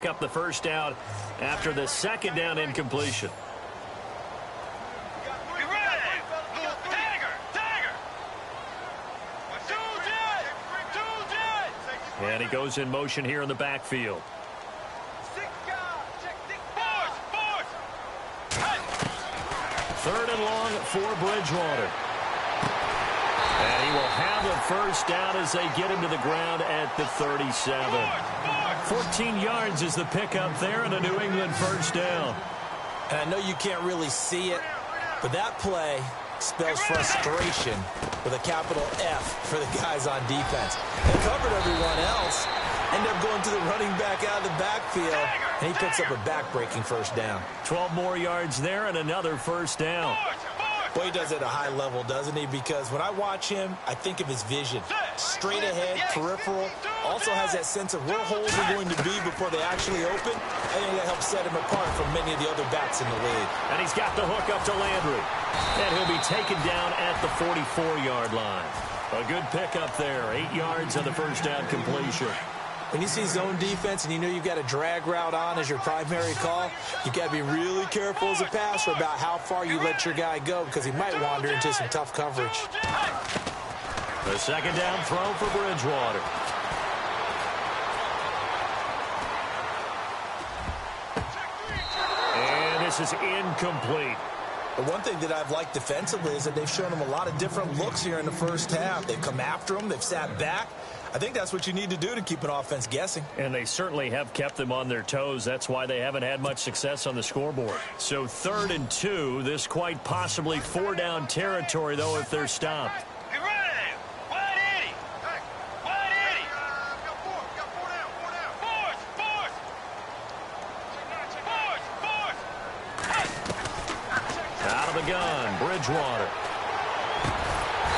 up the first down after the second down incompletion. And he goes in motion here in the backfield. Third and long for Bridgewater. And he will have a first down as they get him to the ground at the 37. 14 yards is the pickup there and a New England first down. And I know you can't really see it, but that play spells frustration with a capital F for the guys on defense. They covered everyone else, end up going to the running back out of the backfield, and he picks up a back-breaking first down. 12 more yards there and another first down. Boy, he does it at a high level, doesn't he? Because when I watch him, I think of his vision. Straight ahead, peripheral, also has that sense of where holes are going to be before they actually open. I think that helps set him apart from many of the other backs in the league. And he's got the hook up to Landry. And he'll be taken down at the 44-yard line. A good pickup there, 8 yards on the first down completion. When you see zone defense and you know you've got a drag route on as your primary call, you've got to be really careful as a passer about how far you let your guy go because he might wander into some tough coverage. The second down throw for Bridgewater. And this is incomplete. The one thing that I've liked defensively is that they've shown him a lot of different looks here in the first half. They've come after him. They've sat back. I think that's what you need to do to keep an offense guessing. And they certainly have kept them on their toes. That's why they haven't had much success on the scoreboard. So 3rd and 2, this quite possibly 4-down territory, though, if they're stopped. Out of the gun, Bridgewater.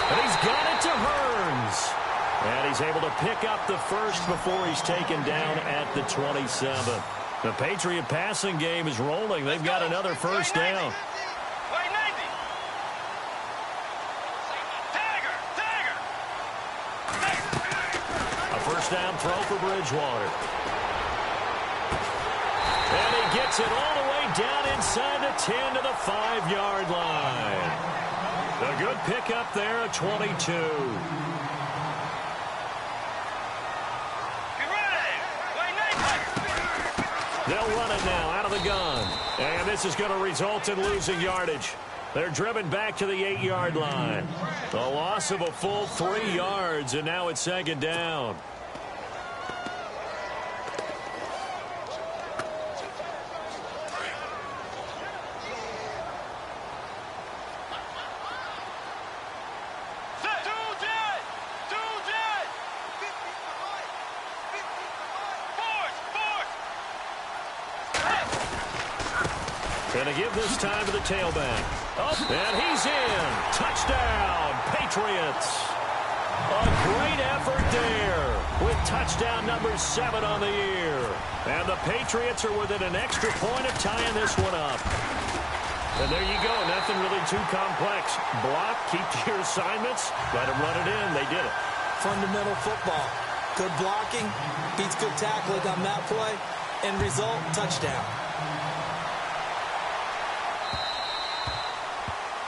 And he's got it to Hearns. And he's able to pick up the first before he's taken down at the 27. The Patriot passing game is rolling. They've got another first down. A first down throw for Bridgewater. And he gets it all the way down inside the 10 to the 5-yard line. A good pickup there at 22. They'll run it now out of the gun. And this is going to result in losing yardage. They're driven back to the 8-yard line. The loss of a full 3 yards, and now it's second down. Going to give this time to the tailback. Oh, and he's in. Touchdown, Patriots. A great effort there with touchdown number 7 on the year. And the Patriots are within an extra point of tying this one up. And there you go. Nothing really too complex. Block, keep to your assignments, let them run it in. They did it. Fundamental football. Good blocking, beats good tackling on that play. End result, touchdown.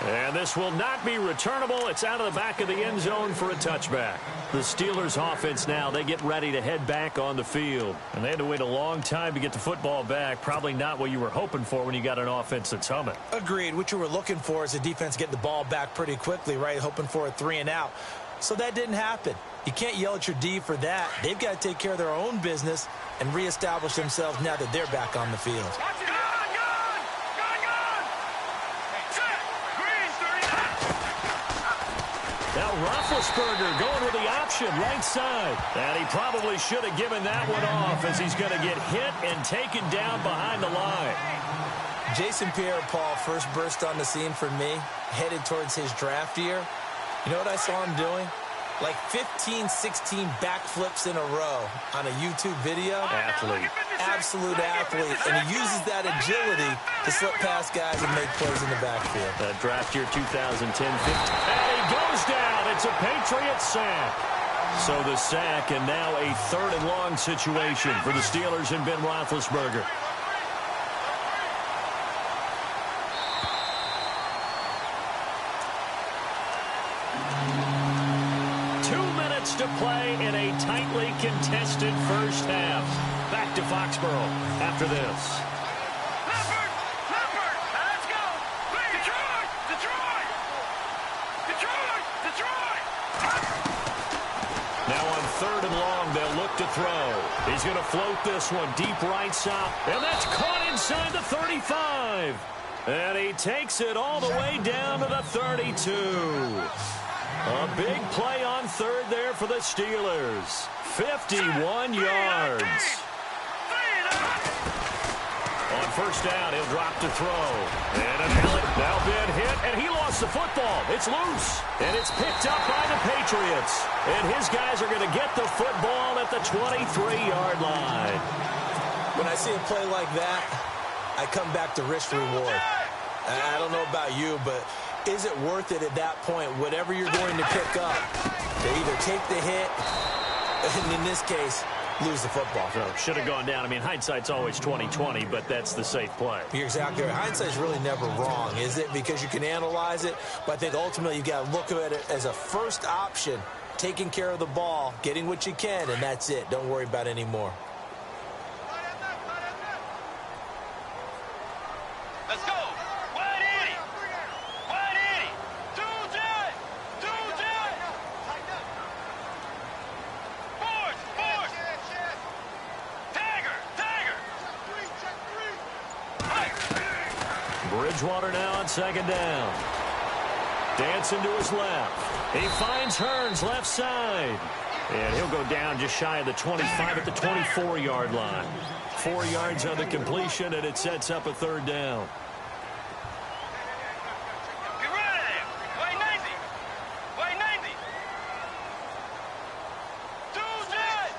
And this will not be returnable. It's out of the back of the end zone for a touchback. The Steelers offense now, they get ready to head back on the field. And they had to wait a long time to get the football back. Probably not what you were hoping for when you got an offense that's humming. Agreed. What you were looking for is the defense getting the ball back pretty quickly, right? Hoping for a 3 and out. So that didn't happen. You can't yell at your D for that. They've got to take care of their own business and reestablish themselves now that they're back on the field. Now Roethlisberger going with the option right side. And he probably should have given that one off as he's going to get hit and taken down behind the line. Jason Pierre-Paul first burst on the scene for me, headed towards his draft year. You know what I saw him doing? Like 15, 16 backflips in a row on a YouTube video. Athlete. Absolute athlete. And he uses that agility to slip past guys and make plays in the backfield. Draft year 2010-15. And he goes down. It's a Patriot sack. So the sack, and now a 3rd and long situation for the Steelers and Ben Roethlisberger. To play in a tightly contested first half. Back to Foxborough after this. Leopard! Let's go! Detroit! Now on 3rd and long, they'll look to throw. He's going to float this one deep right side. And that's caught inside the 35. And he takes it all the way down to the 32. A big play on 3rd there for the Steelers. 51 yards. On 1st down, he'll drop to throw. And now Ben hit, and he lost the football. It's loose, and it's picked up by the Patriots. And his guys are going to get the football at the 23-yard line. When I see a play like that, I come back to risk reward. I don't know about you, but is it worth it at that point, whatever you're going to pick up, to either take the hit, and in this case, lose the football? So should have gone down. I mean, hindsight's always 20/20, but that's the safe play. You're exactly right. Hindsight's really never wrong, is it? Because you can analyze it, but I think ultimately you got to look at it as a first option, taking care of the ball, getting what you can, and that's it. Don't worry about any more. Let's go! Wide 80! Wide 80! Two jet! Force! Tiger! Bridgewater now on 2nd down. Dancing to his left. He finds Hearns left side. And he'll go down just shy of the 25 at the 24-yard line. 4 yards on the completion, and it sets up a 3rd down. Get rid of him! Wide 90! Wide 90! Two jet!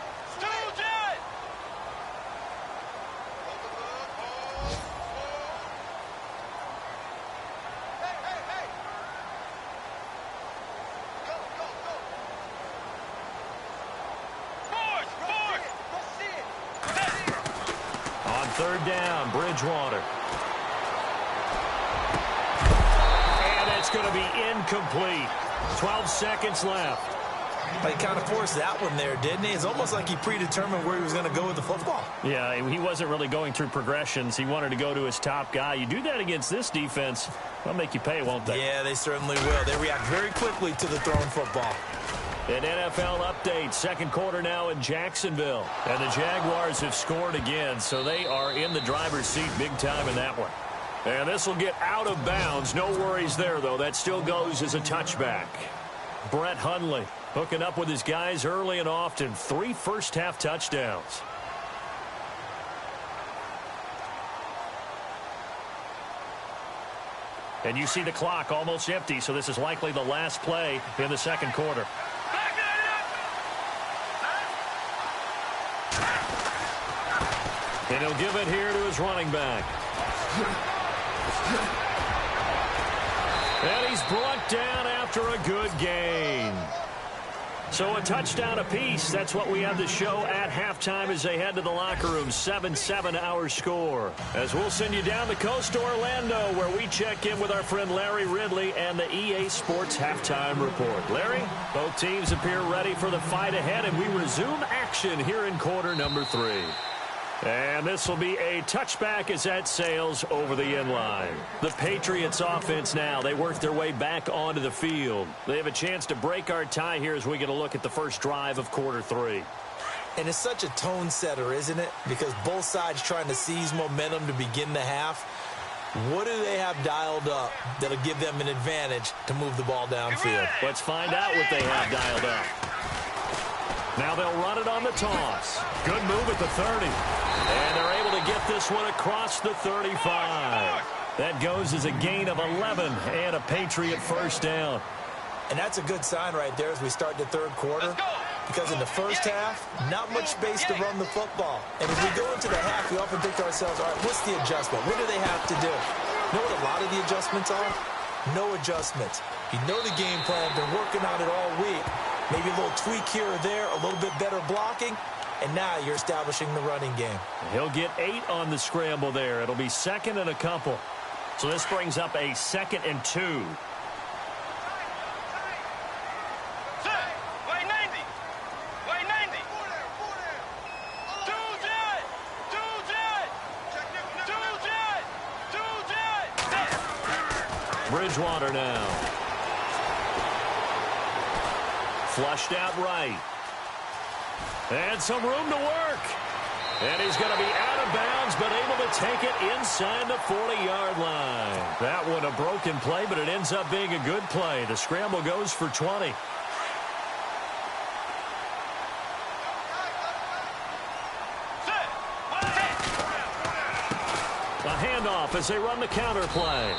Hey! On 3rd down, Bridgewater. And it's going to be incomplete. 12 seconds left. But he kind of forced that one there, didn't he? It's almost like he predetermined where he was going to go with the football. Yeah, he wasn't really going through progressions. He wanted to go to his top guy. You do that against this defense, they'll make you pay, won't they? Yeah, they certainly will. They react very quickly to the thrown football. An NFL update, 2nd quarter now in Jacksonville. And the Jaguars have scored again, so they are in the driver's seat big time in that one. And this will get out of bounds. No worries there, though. That still goes as a touchback. Brett Hundley hooking up with his guys early and often. 3 first-half touchdowns. And you see the clock almost empty, so this is likely the last play in the 2nd quarter. And he'll give it here to his running back. And he's brought down after a good gain. So a touchdown apiece. That's what we have to show at halftime as they head to the locker room. 7-7 our score. As we'll send you down the coast to Orlando, where we check in with our friend Larry Ridley and the EA Sports Halftime Report. Larry, both teams appear ready for the fight ahead, and we resume action here in quarter number 3. And this will be a touchback as that sails over the end line. The Patriots offense now, they work their way back onto the field. They have a chance to break our tie here as we get a look at the first drive of quarter 3. And it's such a tone setter, isn't it? Because both sides trying to seize momentum to begin the half. What do they have dialed up that'll give them an advantage to move the ball downfield? Let's find out what they have dialed up. Now they'll run it on the toss. Good move at the 30. And they're able to get this one across the 35. That goes as a gain of 11 and a Patriot first down. And that's a good sign right there as we start the 3rd quarter. Because in the first half, not much space to run the football. And as we go into the half, we often think to ourselves, all right, what's the adjustment? What do they have to do? You know what a lot of the adjustments are? No adjustments. You know the game plan, been working on it all week. Maybe a little tweak here or there, a little bit better blocking, and now you're establishing the running game. He'll get 8 on the scramble there. It'll be second and a couple. So this brings up a 2nd and 2. Bridgewater now. Flushed out right. And some room to work. And he's going to be out of bounds, but able to take it inside the 40-yard line. That one a broken play, but it ends up being a good play. The scramble goes for 20. A handoff as they run the counter play.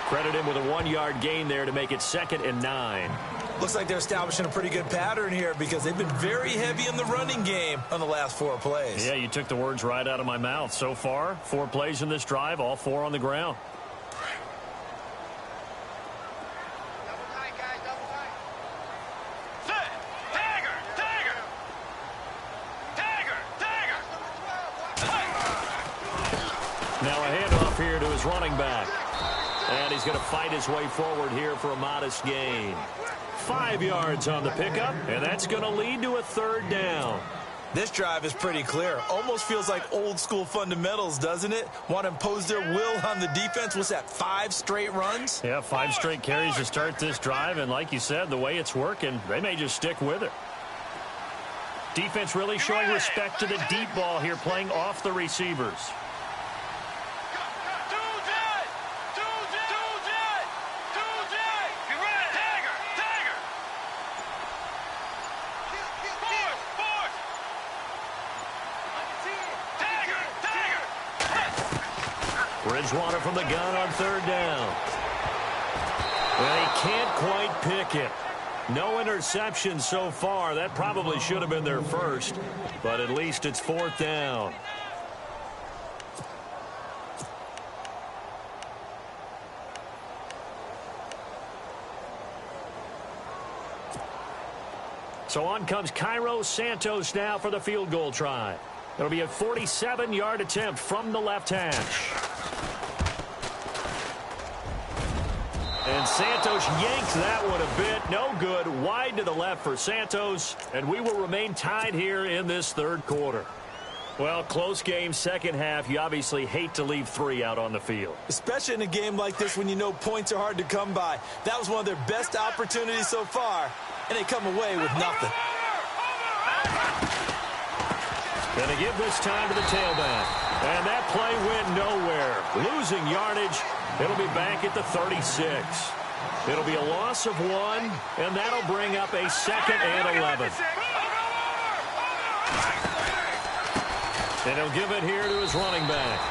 Credit him with a 1-yard gain there to make it 2nd and 9. Looks like they're establishing a pretty good pattern here because they've been very heavy in the running game on the last 4 plays. Yeah, you took the words right out of my mouth. So far, 4 plays in this drive, all 4 on the ground. Now a handoff here to his running back. And he's going to fight his way forward here for a modest gain. 5 yards on the pickup, and that's going to lead to a 3rd down. This drive is pretty clear. Almost feels like old school fundamentals, doesn't it? Want to impose their will on the defense. What's that, 5 straight runs? Yeah, 5 straight carries to start this drive, and like you said, the way it's working, they may just stick with it. Defense really showing respect to the deep ball here, playing off the receivers. Bridgewater from the gun on 3rd down. Well, he can't quite pick it. No interception so far. That probably should have been their first, but at least it's 4th down. So on comes Cairo Santos now for the field goal try. It'll be a 47-yard attempt from the left hash. And Santos yanks that one a bit. No good. Wide to the left for Santos. And we will remain tied here in this 3rd quarter. Well, close game, second half. You obviously hate to leave 3 out on the field. Especially in a game like this when you know points are hard to come by. That was one of their best opportunities so far. And they come away with nothing. Going to give this time to the tailback. And that play went nowhere. Losing yardage. It'll be back at the 36. It'll be a loss of 1, and that'll bring up a 2nd and 11. And he'll give it here to his running back.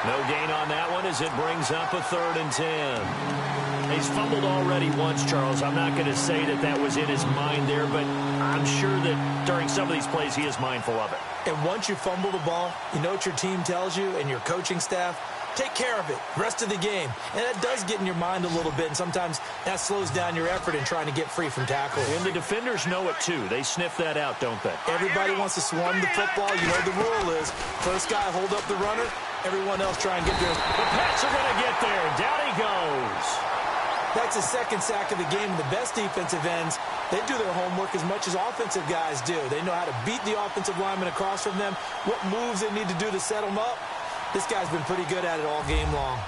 No gain on that one as it brings up a 3rd and 10. He's fumbled already once, Charles. I'm not going to say that that was in his mind there, but I'm sure that during some of these plays he is mindful of it. And once you fumble the ball, you know what your team tells you and your coaching staff? Take care of it rest of the game. And that does get in your mind a little bit, and sometimes that slows down your effort in trying to get free from tackles. And the defenders know it, too. They sniff that out, don't they? Everybody wants to swarm the football. You know the rule is first guy hold up the runner, everyone else try and get there. The Pats are going to get there. Down he goes. That's his 2nd sack of the game. The best defensive ends, they do their homework as much as offensive guys do. They know how to beat the offensive lineman across from them, what moves they need to do to set them up. This guy's been pretty good at it all game long.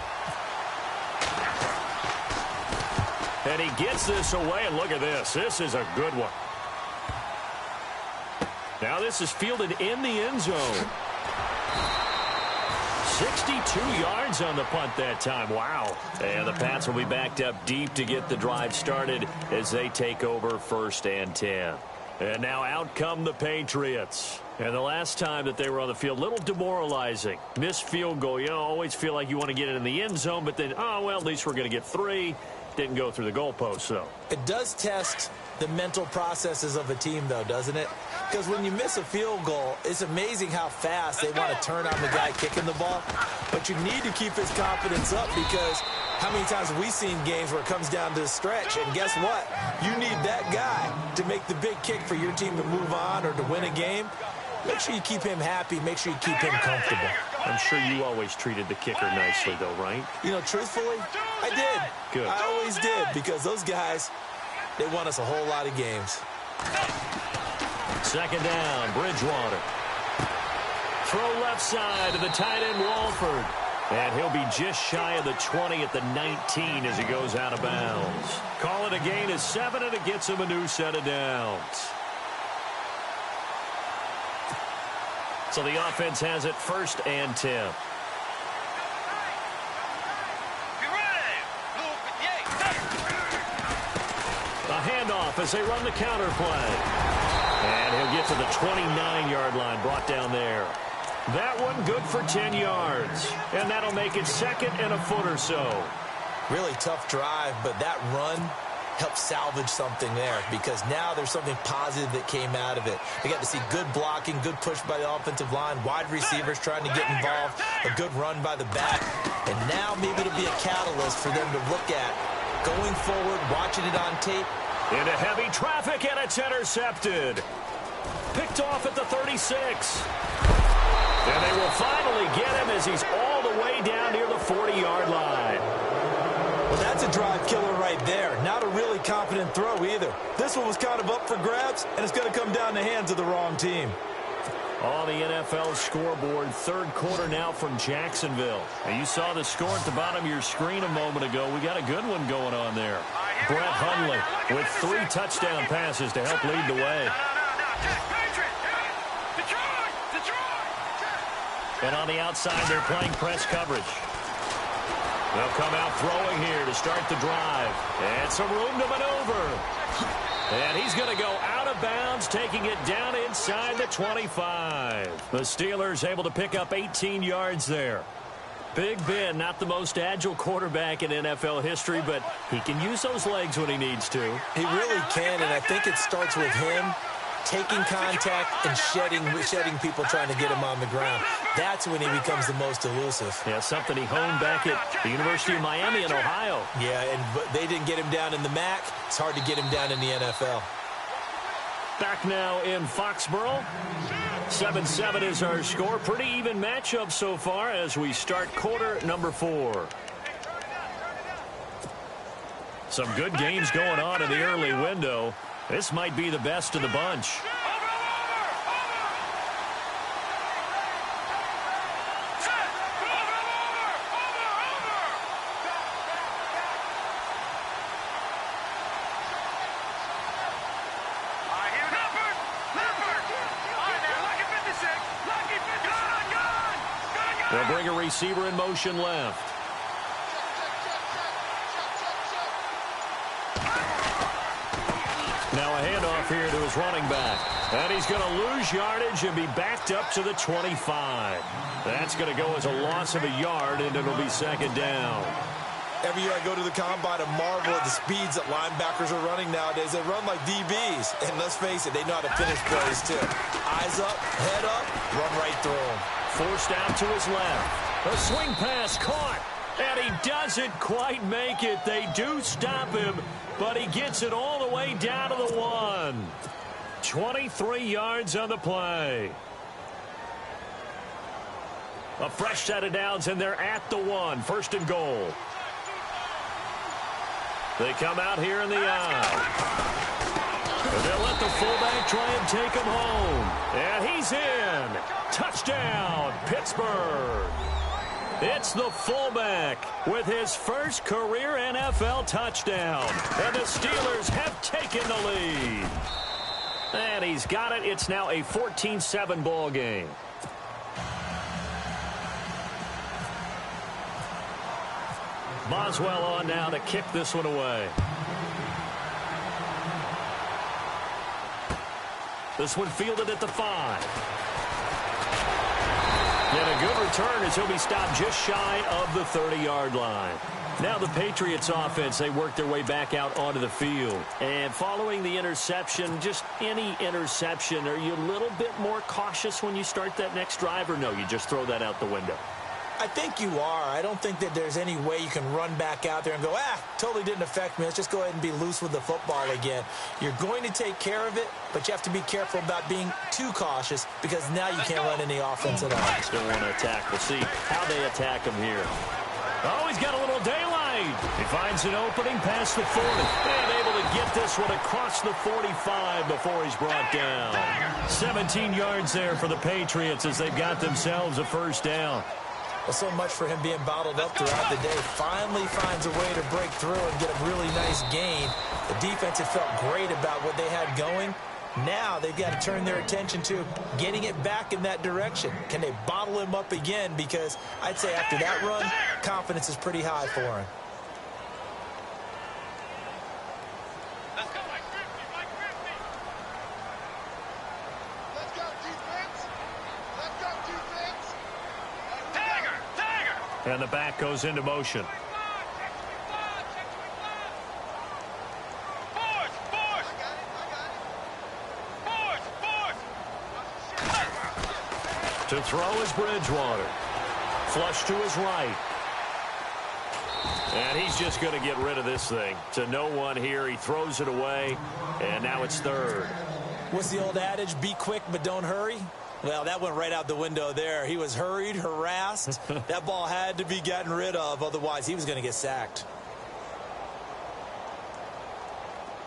And he gets this away, and look at this. This is a good one. Now this is fielded in the end zone. 62 yards on the punt that time. Wow. And the Pats will be backed up deep to get the drive started as they take over 1st and 10. And now out come the Patriots. And the last time that they were on the field, a little demoralizing. Missed field goal. You know, always feel like you want to get it in the end zone, but then, oh, well, at least we're going to get 3. Didn't go through the goalpost, though. It does test the mental processes of a team, though, doesn't it? Because when you miss a field goal, it's amazing how fast they want to turn on the guy kicking the ball. But you need to keep his confidence up because How many times have we seen games where it comes down to a stretch, and guess what? You need that guy to make the big kick for your team to move on or to win a game. Make sure you keep him happy. Make sure you keep him comfortable. I'm sure you always treated the kicker nicely, though, right? You know, truthfully, I did. Good. I always did, because those guys, they won us a whole lot of games. Second down, Bridgewater. Throw left side to the tight end, Walford. And he'll be just shy of the 20 at the 19 as he goes out of bounds. Call it a gain of 7, and it gets him a new set of downs. So the offense has it 1st and 10. A handoff as they run the counter play. And he'll get to the 29-yard line, brought down there. That one good for 10 yards. And that'll make it 2nd and a foot or so. Really tough drive, but that run helped salvage something there, because now there's something positive that came out of it. They got to see good blocking, good push by the offensive line, wide receivers trying to get involved, a good run by the back. And now maybe it'll be a catalyst for them to look at going forward, watching it on tape. Into heavy traffic, and it's intercepted. Picked off at the 36. And they will finally get him as he's all the way down near the 40-yard line. Well, that's a drive killer right there. Not a really confident throw either. This one was kind of up for grabs, and it's going to come down the hands of the wrong team. On the NFL scoreboard, 3rd quarter now from Jacksonville. And you saw the score at the bottom of your screen a moment ago. We got a good one going on there. Brett Hundley with 3 touchdown passes to help lead the way. And on the outside, they're playing press coverage. They'll come out throwing here to start the drive. And some room to maneuver. And he's going to go out of bounds, taking it down inside the 25. The Steelers able to pick up 18 yards there. Big Ben, not the most agile quarterback in NFL history, but he can use those legs when he needs to. He really can, and I think it starts with him taking contact and shedding people trying to get him on the ground. That's when he becomes the most elusive. Yeah, something he honed back at the University of Miami in Ohio. Yeah, but they didn't get him down in the MAC. It's hard to get him down in the NFL. Back now in Foxborough. 7-7 is our score. Pretty even matchup so far as we start quarter number 4. Some good games going on in the early window. This might be the best of the bunch. They'll bring a receiver in motion left. Now a handoff here to his running back. And he's going to lose yardage and be backed up to the 25. That's going to go as a loss of a yard, and it'll be 2nd down. Every year I go to the combine and marvel at the speeds that linebackers are running nowadays. They run like DBs. And let's face it, they know how to finish plays too. Eyes up, head up, run right through them. Forced out to his left. A swing pass caught. And he doesn't quite make it. They do stop him, but he gets it all the way down to the 1. 23 yards on the play. A fresh set of downs, and they're at the 1. 1st and goal. They come out here in the aisle. And they'll let the fullback try and take him home. And he's in. Touchdown, Pittsburgh. It's the fullback with his first career NFL touchdown. And the Steelers have taken the lead. And he's got it. It's now a 14-7 ball game. Boswell on now to kick this one away. This one fielded at the 5. And a good return as he'll be stopped just shy of the 30-yard line. Now the Patriots offense, they work their way back out onto the field. And following the interception, just any interception, are you a little bit more cautious when you start that next drive, or no, you just throw that out the window? I think you are. I don't think that there's any way you can run back out there and go, totally didn't affect me. Let's just go ahead and be loose with the football again. You're going to take care of it, but you have to be careful about being too cautious because now you can't run any offense at all. Still want to attack. We'll see how they attack him here. Oh, he's got a little daylight. He finds an opening past the 40. And able to get this one across the 45 before he's brought down. 17 yards there for the Patriots as they've got themselves a first down. Well, so much for him being bottled up throughout the day. Finally finds a way to break through and get a really nice gain. The defense had felt great about what they had going. Now they've got to turn their attention to getting it back in that direction. Can they bottle him up again? Because I'd say after that run, confidence is pretty high for him. Let's go, Mike 50, Mike 50. Let's go, defense. Let's go, defense. Tiger, Tiger. And the back goes into motion. To throw is Bridgewater. Flush to his right. And he's just going to get rid of this thing. To no one here. He throws it away. And now it's third. What's the old adage? Be quick, but don't hurry. Well, that went right out the window there. He was hurried, harassed. That ball had to be gotten rid of. Otherwise, he was going to get sacked.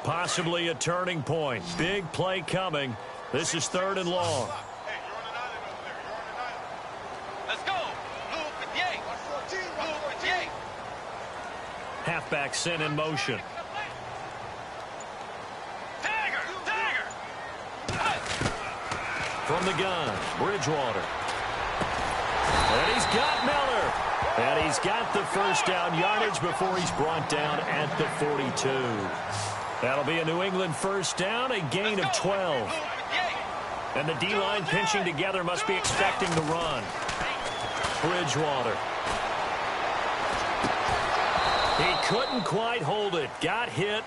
Possibly a turning point. Big play coming. This is third and long. Halfback sent in motion. From the gun, Bridgewater. And he's got Miller. And he's got the first down yardage before he's brought down at the 42. That'll be a New England first down, a gain of 12. And the D-line pinching together must be expecting the run. Bridgewater. He couldn't quite hold it. Got hit.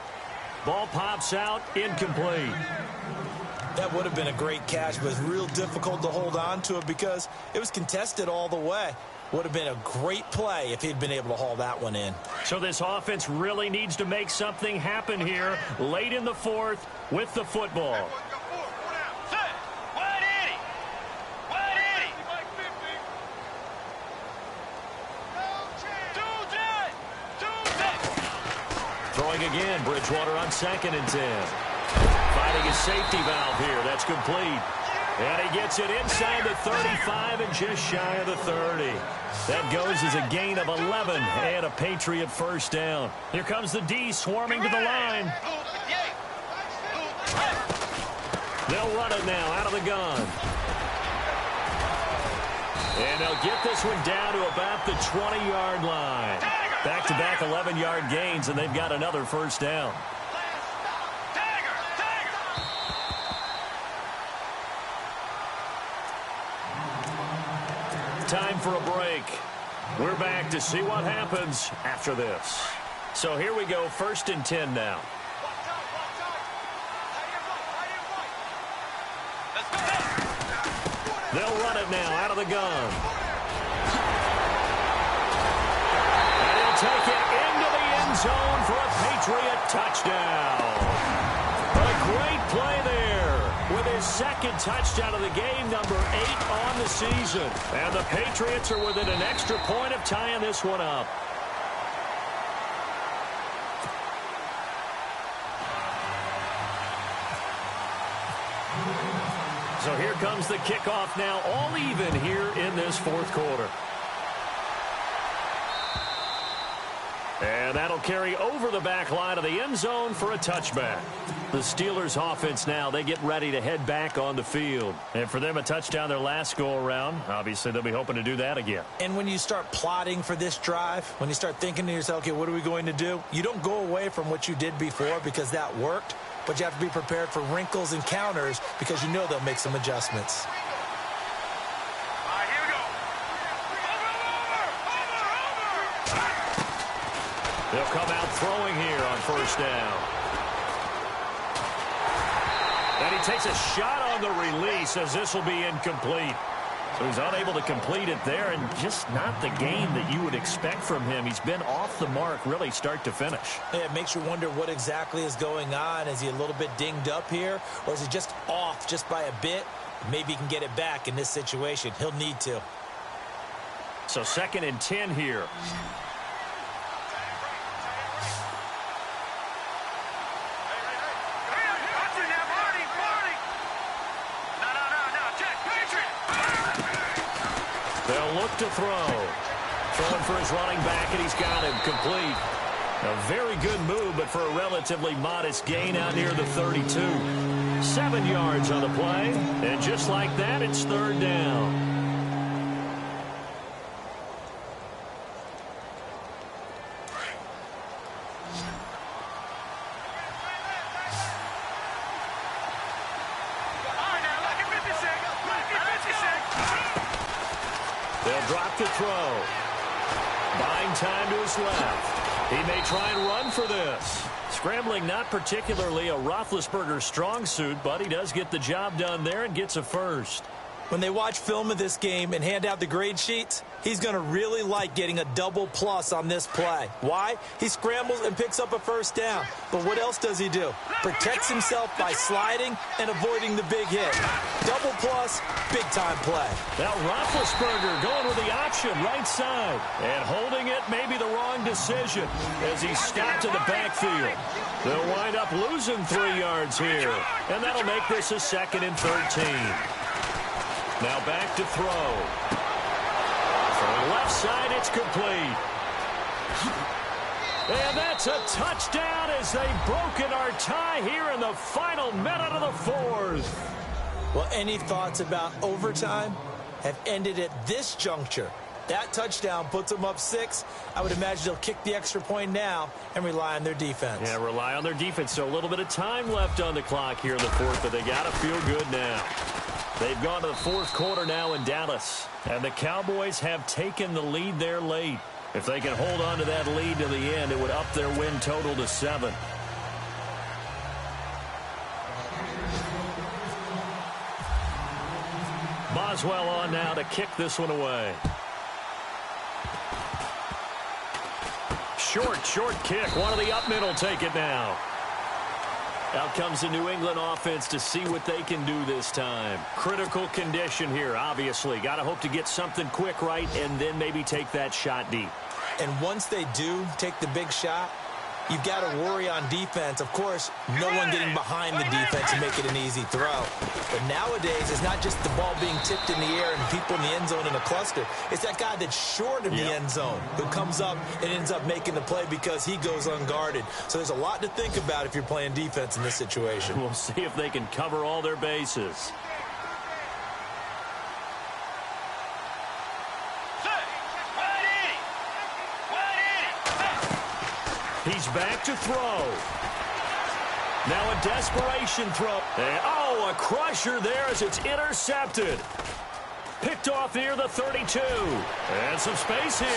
Ball pops out. Incomplete. That would have been a great catch, but it's real difficult to hold on to it because it was contested all the way. Would have been a great play if he'd been able to haul that one in. So this offense really needs to make something happen here late in the fourth with the football. Throwing again, Bridgewater on 2nd and 10. Finding a safety valve here. That's complete. And he gets it inside the 35 and just shy of the 30. That goes as a gain of 11 and a Patriot first down. Here comes the D swarming to the line. They'll run it now out of the gun. And they'll get this one down to about the 20-yard line. Back-to-back 11-yard gains, and they've got another first down. Time for a break. We're back to see what happens after this. So here we go, 1st and 10 now. They'll run it now out of the gun. And he'll take it into the end zone for a Patriot touchdown. A great play there with his 2nd touchdown of the game, number 8 on the season. And the Patriots are within an extra point of tying this one up. So here comes the kickoff now, all even here in this fourth quarter. And that'll carry over the back line of the end zone for a touchback. The Steelers offense now, they get ready to head back on the field. And for them, a touchdown their last go-around. Obviously, they'll be hoping to do that again. And when you start plotting for this drive, when you start thinking to yourself, okay, what are we going to do? You don't go away from what you did before because that worked. But you have to be prepared for wrinkles and counters because you know they'll make some adjustments. All right, here we go. They'll come out throwing here on first down. And he takes a shot on the release as this will be incomplete. So he's unable to complete it there, and just not the game that you would expect from him. He's been off the mark really start to finish. Yeah, it makes you wonder what exactly is going on. Is he a little bit dinged up here, or is he just off just by a bit? Maybe he can get it back in this situation. He'll need to. So 2nd and 10 here. They'll look to throw. Throwing for his running back, and he's got him complete. A very good move, but for a relatively modest gain out near the 32. 7 yards on the play, and just like that, it's 3rd down. They'll drop the throw. Buying time to his left. He may try and run for this. Scrambling not particularly a Roethlisberger strong suit, but he does get the job done there and gets a first. When they watch film of this game and hand out the grade sheets, he's going to really like getting a double plus on this play. Why? He scrambles and picks up a first down. But what else does he do? Protects himself by sliding and avoiding the big hit. Double plus, big-time play. Now Roethlisberger going with the option right side. And holding it may be the wrong decision as he stopped in the backfield. They'll wind up losing 3 yards here. And that'll make this a 2nd and 13. Now back to throw. From the left side, it's complete. And that's a touchdown as they've broken our tie here in the final minute of the 4th. Well, any thoughts about overtime have ended at this juncture. That touchdown puts them up 6. I would imagine they'll kick the extra point now and rely on their defense. Yeah, rely on their defense. So a little bit of time left on the clock here in the 4th, but they got to feel good now. They've gone to the 4th quarter now in Dallas, and the Cowboys have taken the lead there late. If they can hold on to that lead to the end, it would up their win total to 7. Boswell on now to kick this one away. Short kick. One of the up middle take it now. Out comes the New England offense to see what they can do this time. Critical condition here, obviously. Got to hope to get something quick right and then maybe take that shot deep. And once they do take the big shot, you've got to worry on defense. Of course, no one getting behind the defense to make it an easy throw. But nowadays, it's not just the ball being tipped in the air and people in the end zone in a cluster. It's that guy that's short of the end zone who comes up and ends up making the play because he goes unguarded. So there's a lot to think about if you're playing defense in this situation. We'll see if they can cover all their bases. He's back to throw. Now a desperation throw. And, a crusher there as it's intercepted. Picked off near the 32. And some space here.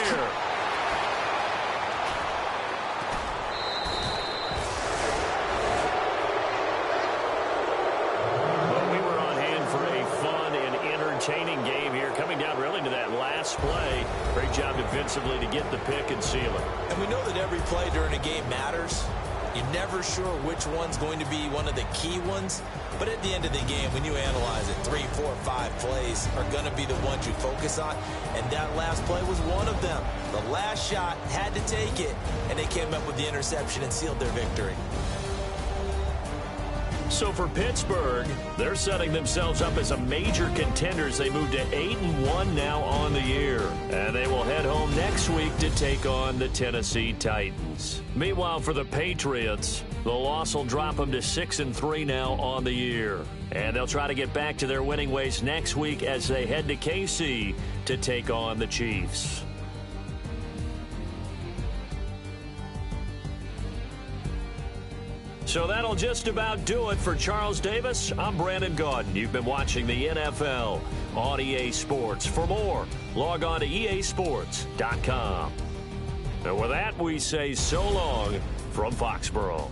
Well, we were on hand for a fun and entertaining game here. Coming down really to that last play. Great job defensively to get the pick and seal it. And we know that every play during a game matters. You're never sure which one's going to be one of the key ones. But at the end of the game, when you analyze it, 3, 4, 5 plays are going to be the ones you focus on. And that last play was one of them. The last shot had to take it, and they came up with the interception and sealed their victory. So for Pittsburgh, they're setting themselves up as a major contender as they move to 8-1 now on the year. And they will head home next week to take on the Tennessee Titans. Meanwhile, for the Patriots, the loss will drop them to 6-3 now on the year. And they'll try to get back to their winning ways next week as they head to KC to take on the Chiefs. So that'll just about do it for Charles Davis. I'm Brandon Gaudin. You've been watching the NFL on EA Sports. For more, log on to easports.com. And with that, we say so long from Foxborough.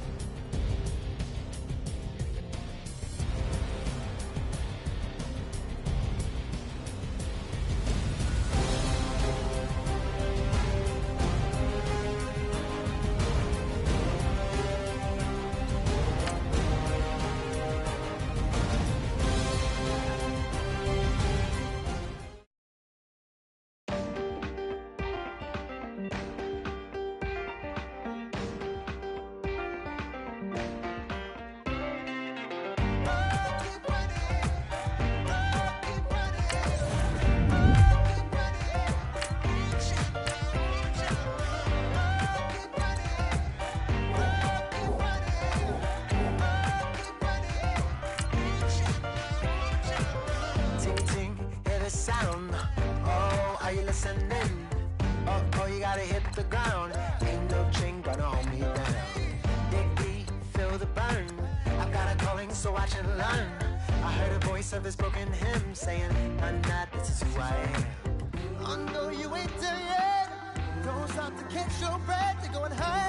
running. Oh, you gotta hit the ground. Ain't no chain gonna hold me down. Dig deep, feel the burn. I've got a calling, so watch and learn. I heard a voice of his broken hymn saying, "None that this is who I am." I know you ain't there yet. Don't stop to catch your breath. You're going high.